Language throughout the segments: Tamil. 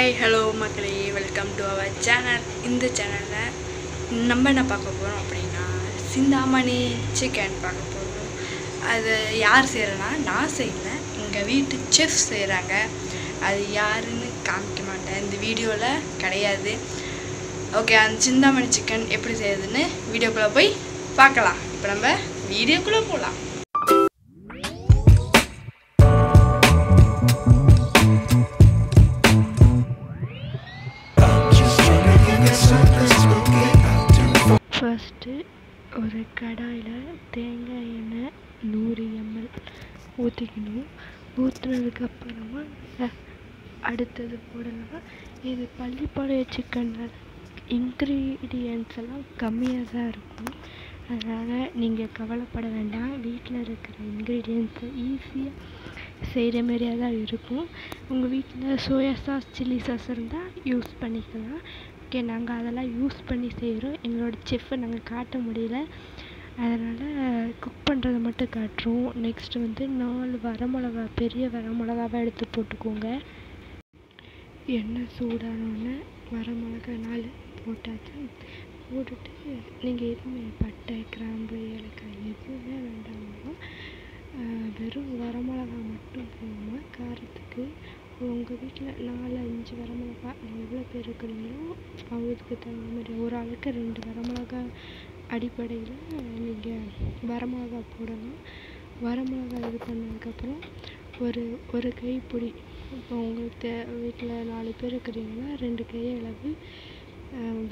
Hi, hello மக்களே, வெல்கம் டு அவர் சேனல். இந்த சேனலில் நம்ம என்ன பார்க்க போகிறோம் அப்படின்னா சிந்தாமணி சிக்கன் பார்க்க போகிறோம். அது யார் செய்கிறேன்னா நான் செய்யலை, எங்கள் வீட்டு செஃப் செய்கிறாங்க. அது யாருன்னு காமிக்க மாட்டேன், இந்த வீடியோவில் கிடையாது. ஓகே, அந்த சிந்தாமணி சிக்கன் எப்படி செய்யுதுன்னு வீடியோக்குள்ளே போய் பார்க்கலாம். இப்போ நம்ம வீடியோக்குள்ளே போகலாம். ஃபஸ்ட்டு ஒரு கடாயில் தேங்காய் எண்ணெய் 100 ml ஊற்றிக்கணும். ஊற்றுனதுக்கப்புறமா அடுத்தது போடலாம். இது பள்ளிப்பாளையம் சிக்கனில் இன்க்ரீடியன்ட்ஸ் எல்லாம் கம்மியாக தான் இருக்கும், அதனால் நீங்கள் கவலைப்பட வேண்டாம். வீட்டில் இருக்கிற இன்க்ரீடியன்ட்ஸை ஈஸியாக செய்கிற மாதிரியாக தான் இருக்கும். உங்கள் வீட்டில் சோயா சாஸ், சில்லி சாஸ் இருந்தால் யூஸ் பண்ணிக்கலாம். ஓகே, நாங்கள் அதெல்லாம் யூஸ் பண்ணி செய்கிறோம். எங்களோட செஃப்பை நாங்கள் காட்ட முடியல, அதனால் குக் பண்ணுறதை மட்டும் காட்டுறோம். நெக்ஸ்ட்டு 4 வரமிளகா, பெரிய வரமிளகாவை எடுத்து போட்டுக்கோங்க. எண்ணெய் சூடானோடனே வரமிளகா 4 போட்டாச்சு. போட்டுட்டு நீங்கள் எதுவுமே பட்டை, கிராம்பு, ஏலக்காய் எதுவுமே வேண்டாமா, வெறும் வரமிளகா மட்டும் போகாமல் காரத்துக்கு உங்கள் வீட்டில் 4-5 வரமிளகா, நீங்கள் எவ்வளோ பேர் இருக்கிறீங்களோ அவங்களுக்கு தகுந்த மாதிரி ஒரு ஆளுக்கு 2 வரமிளகா அடிப்படையில் நீங்கள் வரமிளகா போடலாம். வரமிளகா இது பண்ணதுக்கப்புறம் ஒரு கைப்பிடி, இப்போ உங்களுக்கு வீட்டில் 4 பேர் இருக்கிறீங்கன்னா 2 கையளவு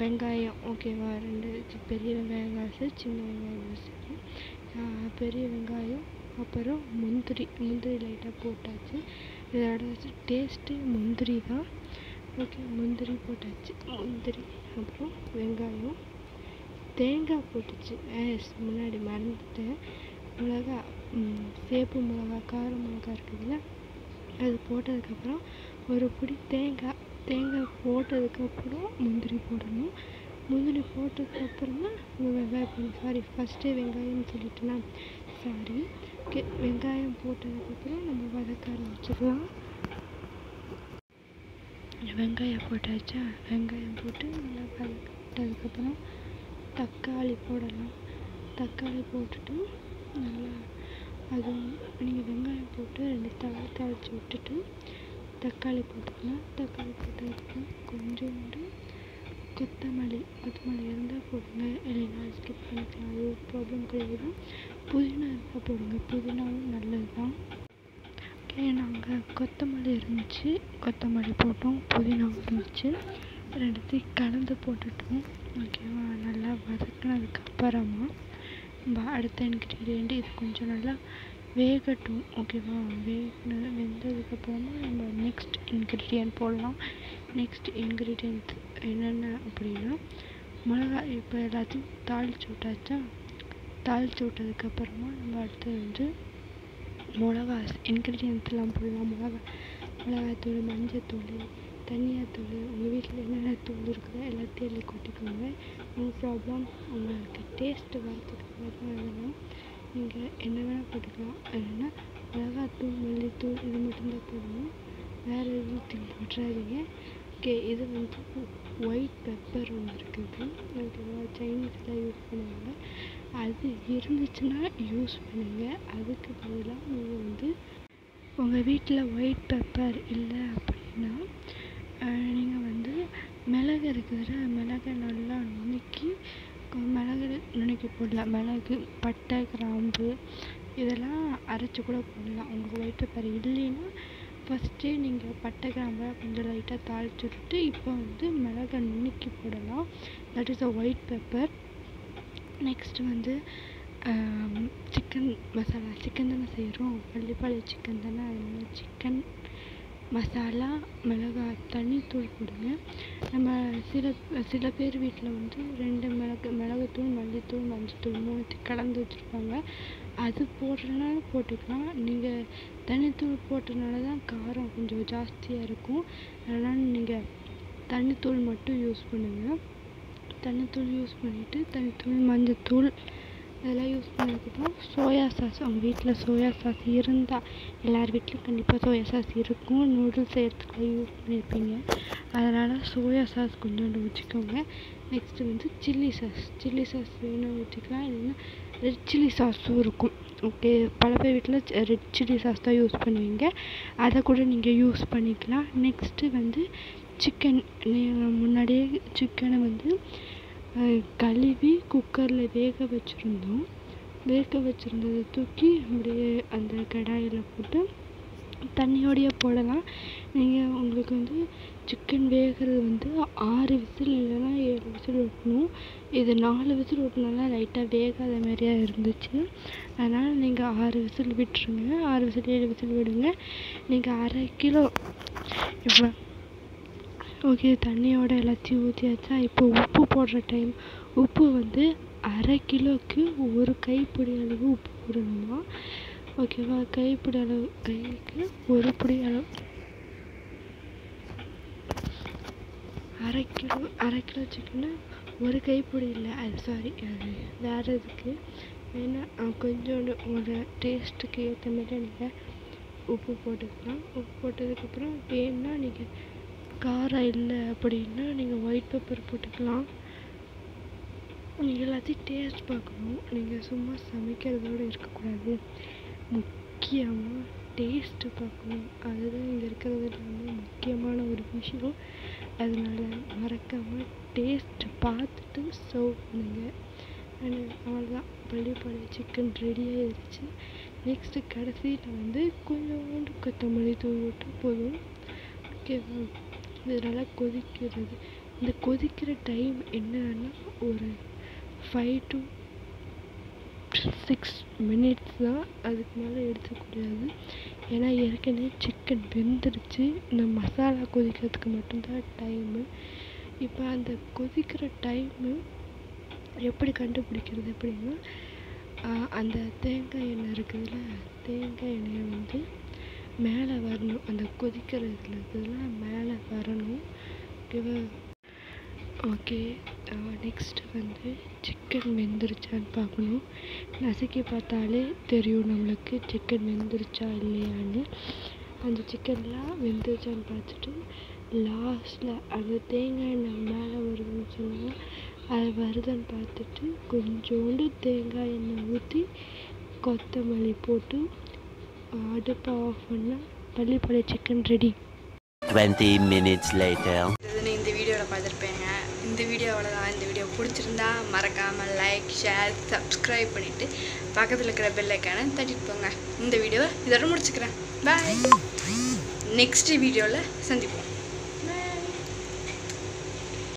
வெங்காயம், ஓகேவா, 2 பெரிய வெங்காயம், சின்ன வெங்காயம், பெரிய வெங்காயம், அப்புறம் முந்திரி லைட்டாக போட்டாச்சு. இதோட டேஸ்ட்டு முந்திரி தான். ஓகே, முந்திரி போட்டாச்சு. முந்திரி அப்புறம் வெங்காயம், தேங்காய் போட்டுச்சு. முன்னாடி மறந்துட்டேன், மிளகா, சேப்பு மிளகா, கார மிளகா இருக்குதுல்ல, அது போட்டதுக்கப்புறம் ஒரு பிடி தேங்காய் போட்டதுக்கப்புறம் முந்திரி போடணும். முந்திரி போட்டதுக்கப்புறமா வெங்காயம் போடணும். சாரி, ஃபஸ்ட்டே வெங்காயம்னு சொல்லிட்டேன்னா சாரி. ஓகே, வெங்காயம் போட்டதுக்கப்புறம் நம்ம வதக்க ஆரம்பிச்சிடலாம். வெங்காயம் போட்டாச்சா, வெங்காயம் போட்டு நல்லா வதக்கிட்டதுக்கப்புறம் தக்காளி போடலாம். தக்காளி போட்டுட்டு நல்லா அதுவும் நீங்கள் வெங்காயம் போட்டு 2 தாளித்து விட்டுட்டு தக்காளி போட்டுக்கலாம். தக்காளி போட்டதுக்கப்புறம் கொஞ்சோண்டு கொத்தமல்லி இருந்தால் போடுங்க, இல்லைன்னா ஸ்கிப் பண்ணிக்கலாம், அது ஒரு ப்ராப்ளம் கிடையாது. புதினா இருந்தால் போடுங்க, புதினாவும் நல்லது தான். ஓகே, நாங்கள் கொத்தமல்லி இருந்துச்சு, கொத்தமல்லி போட்டோம், புதினாவும் இருந்துச்சு, ரெண்டுத்தையும் கலந்து போட்டுட்டோம். ஓகேவா, நல்லா வதக்கினதுக்கப்புறமா அடுத்த இன்க்ரீடியண்ட் இது கொஞ்சம் நல்லா வேகட்டும். ஓகேவா, வெந்ததுக்கப்புறமா நம்ம நெக்ஸ்ட் இன்க்ரீடியன்ட் போடலாம். நெக்ஸ்ட் இன்க்ரீடியன்ட் என்னென்ன அப்படின்னா மிளகாய். இப்போ எல்லாத்தையும் தாளித்து விட்டாச்சா, தாளித்து விட்டதுக்கப்புறமா நம்ம அடுத்து மிளகா இன்க்ரீடியன்ட்ஸ்லாம் போடலாம். மிளகாத்தூள், மஞ்சத்தூள், தனியாத்தூள், உங்கள் வீட்டில் என்னென்ன தூள் இருக்குதோ எல்லாத்தையும் எல்லாம் கொட்டிக்கோங்க. No problem. உங்களுக்கு டேஸ்ட்டு வரதுக்காக தான் அதெல்லாம் நீங்கள் என்ன வேணால் போட்டுக்கலாம். இல்லைன்னா மிளகாத்தூள், மல்லித்தூள் இது மட்டும்தான் போடணும், வேறு எதுவும் தூள் போட்டுறாதீங்க. ஓகே, இது ஒயிட் பெப்பர் ஒன்று இருக்குது, ஓகேவா, சைனீஸில் யூஸ் பண்ணுவாங்க. அது இருந்துச்சுன்னா யூஸ் பண்ணுங்கள். அதுக்கு பதிலாக நீங்கள் உங்கள் வீட்டில் ஒயிட் பெப்பர் இல்லை அப்படின்னா நீங்கள் மிளகு இருக்குதுல்ல, மிளகை நல்லா நுணுக்கி போடலாம். மிளகு, பட்டை, கிராம்பு இதெல்லாம் அரைச்சி கூட போடலாம். உங்களுக்கு ஒயிட் பெப்பர் இல்லைன்னா ஃபஸ்ட்டே நீங்கள் பட்டை, கிராம்பை கொஞ்சம் லைட்டாக தாளித்து விட்டுட்டு இப்போ மிளகை நுணுக்கி போடலாம். That is a white pepper. Next chicken masala. Chicken தானே செய்கிறோம், பள்ளிப்பாளையம் சிக்கன் தானே, அதனால சிக்கன் மசாலா, மிளகாய், தனித்தூள் போடுங்க. நம்ம சில பேர் வீட்டில் 2 மிளகுத்தூள், மல்லித்தூள், மஞ்சத்தூள் 3 கலந்து வச்சுருப்பாங்க. அது போடுறதுனால போட்டுக்கலாம். நீங்கள் தனித்தூள் போட்டதுனால தான் காரம் கொஞ்சம் ஜாஸ்தியாக இருக்கும், அதனால் நீங்கள் தனித்தூள் மட்டும் யூஸ் பண்ணுங்கள். தனித்தூள் யூஸ் பண்ணிவிட்டு தனித்தூள், மஞ்சத்தூள், அதெல்லாம் யூஸ் பண்ணதுக்கப்புறம் சோயா சாஸ், அவங்க வீட்டில் சோயா சாஸ் இருந்தால், எல்லார் வீட்லேயும் கண்டிப்பாக சோயா சாஸ் இருக்கும், நூடுல்ஸ் செய்கிறதுக்குலாம் யூஸ் பண்ணியிருப்பீங்க, அதனால் சோயா சாஸ் கொஞ்சோண்டு ஊற்றிக்கோங்க. நெக்ஸ்ட்டு வந்து சில்லி சாஸ் வேணும் ஊற்றிக்கலாம், இல்லைன்னா ரெட் சில்லி சாஸும் இருக்கும். ஓகே, பல பேர் வீட்டில் ரெட் சில்லி சாஸ் தான் யூஸ் பண்ணுவீங்க, அதை கூட நீங்கள் யூஸ் பண்ணிக்கலாம். நெக்ஸ்ட்டு வந்து சிக்கன், நீங்கள் முன்னாடியே சிக்கனை வந்து கழுவி குக்கரில் வேக வச்சுருந்ததை தூக்கி அப்படியே அந்த கடாயில் போட்டு தண்ணியோடையே போடலாம். நீங்கள் உங்களுக்கு வந்து சிக்கன் வேகிறது வந்து 6 விசில் இல்லைன்னா 7 விசில் விடணும். இது 4 விசில் விட்டனால லைட்டாக வேகாத மாதிரியா இருந்துச்சு, அதனால் நீங்கள் 6 விசில் விட்டுருங்க. 6 விசில் 7 விசில் விடுங்க. நீங்கள் 1/2 கிலோ இப்போ ஓகே தண்ணியோட எல்லாத்தையும் ஊற்றியாச்சா. இப்போ உப்பு போடுற டைம், உப்பு வந்து 1/2 கிலோவுக்கு 1 கைப்பிடி அளவு உப்பு போடணுமா, ஓகேவா? கைப்பிடி அளவு, கைக்கு 1 பிடி அளவு, 1/2 கிலோ சிக்கனை 1 கைப்பிடி இல்லை, அது சாரி, அது வேறு இதுக்கு வேணால் கொஞ்சோண்டு உங்களோட டேஸ்ட்டுக்கு ஏற்ற மாதிரி நீங்கள் உப்பு போட்டுக்கலாம். உப்பு போட்டதுக்கப்புறம் வேணுன்னா நீங்கள் காரம் இல்லை அப்படின்னா நீங்கள் ஒயிட் பெப்பர் போட்டுக்கலாம். நீங்கள் எல்லாத்தையும் டேஸ்ட் பார்க்கணும், நீங்கள் சும்மா சமைக்கிறதோடு இருக்கக்கூடாது, முக்கியமாக டேஸ்ட்டு பார்க்கணும். அதுதான் இங்கே இருக்கிறது ரொம்ப முக்கியமான ஒரு விஷயம். அதனால் மறக்காமல் டேஸ்ட்டு பார்த்துட்டு சர்வ் பண்ணுங்கள். அவ்வளோதான், பள்ளிப்பாளையம் சிக்கன் ரெடி ஆகிடுச்சு. நெக்ஸ்ட்டு கடைசியில் வந்து கொஞ்சோண்டு கொத்தமல்லி தூவி விட்டால் போதும். ஓகேவா? இது நல்லா கொதிக்கிறது. இந்த கொதிக்கிற டைம் என்னன்னா ஒரு 5 to 6 minutes தான், அதுக்கு மேலே எடுத்துக்கூடாது. ஏன்னா ஏற்கனவே சிக்கன் வெந்துருச்சு, இந்த மசாலா கொதிக்கிறதுக்கு மட்டும்தான் டைமு. இப்போ அந்த கொதிக்கிற டைமு எப்படி கண்டுபிடிக்கிறது அப்படின்னா, அந்த தேங்காய் எண்ணெய் இருக்குதுல்ல, தேங்காய் எண்ணெயை வந்து மேலே வரணும், அந்த கொதிக்கிற இதெல்லாம் மேலே வரணும். ஓகேவா? ஓகே, நெக்ஸ்ட்டு வந்து சிக்கன் வெந்துருச்சான்னு பார்க்கணும். நசுக்கி பார்த்தாலே தெரியும் நம்மளுக்கு சிக்கன் வெந்துருச்சா இல்லையான்னு. அந்த சிக்கன்லாம் வெந்துருச்சான்னு பார்த்துட்டு லாஸ்ட்டில் அந்த தேங்காய் எண்ணெய் மேலே வருதுன்னு சொன்னால், அது வருதுன்னு பார்த்துட்டு கொஞ்சோண்டு தேங்காய் எண்ணெய் ஊற்றி கொத்தமல்லி போட்டு அடுப்பை ஆஃப் பண்ணால் Pallipalayam chicken ready. 20 minutes later. இந்த வீடியோவில் பார்த்துருப்பேங்க. இந்த வீடியோவில் தான். இந்த வீடியோ பிடிச்சிருந்தா மறக்காமல் லைக், ஷேர், சப்ஸ்கிரைப் பண்ணிவிட்டு பக்கத்தில் இருக்கிற பெல் ஐக்கானை தட்டிட்டு போங்க. இந்த வீடியோவை இதோட முடிச்சுக்கிறேன். பாய். நெக்ஸ்ட் வீடியோவில் சந்திப்போம்.